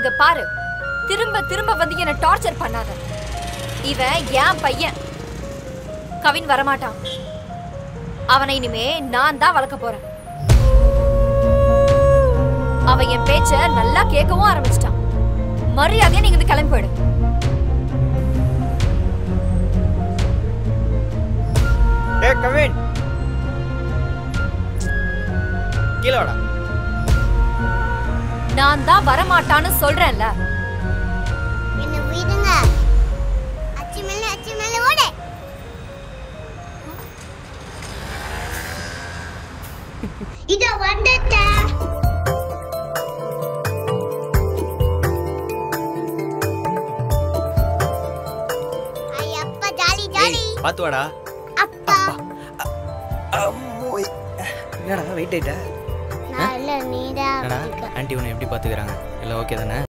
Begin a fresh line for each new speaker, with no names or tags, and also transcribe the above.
இத பாரு, திரும்ப திரும்ப வந்து என்ன டார்ச்சர் பண்ணாத. இவன் என் பையன். கவின் வரமாட்டான். அவனை இனிமே நான் தான் வளர்க்க போறேன். அவன் என் பேச்ச நல்லா கேட்கவும் ஆரம்பிச்சிட்டான். மரியாதையா நீங்க வந்து கிளம்பி போயிடு.
கவின், கீழே வாடா.
நான் தான் வரமாட்டான்னு சொல்றேன்ல.
என்ன விடுங்க. அச்சி மேல ஓடு. இதோ வந்துட்டா. Ayyappa jolly jolly.
பாத்து வாடா.
அப்பா.
அம்மோய். என்னடா வெயிட் ஆயிட்ட?
நான் இல்ல நீடா.
ஆண்டி உன்னை எப்படி பாத்துக்கறாங்க? எல்லாம் ஓகே தானே?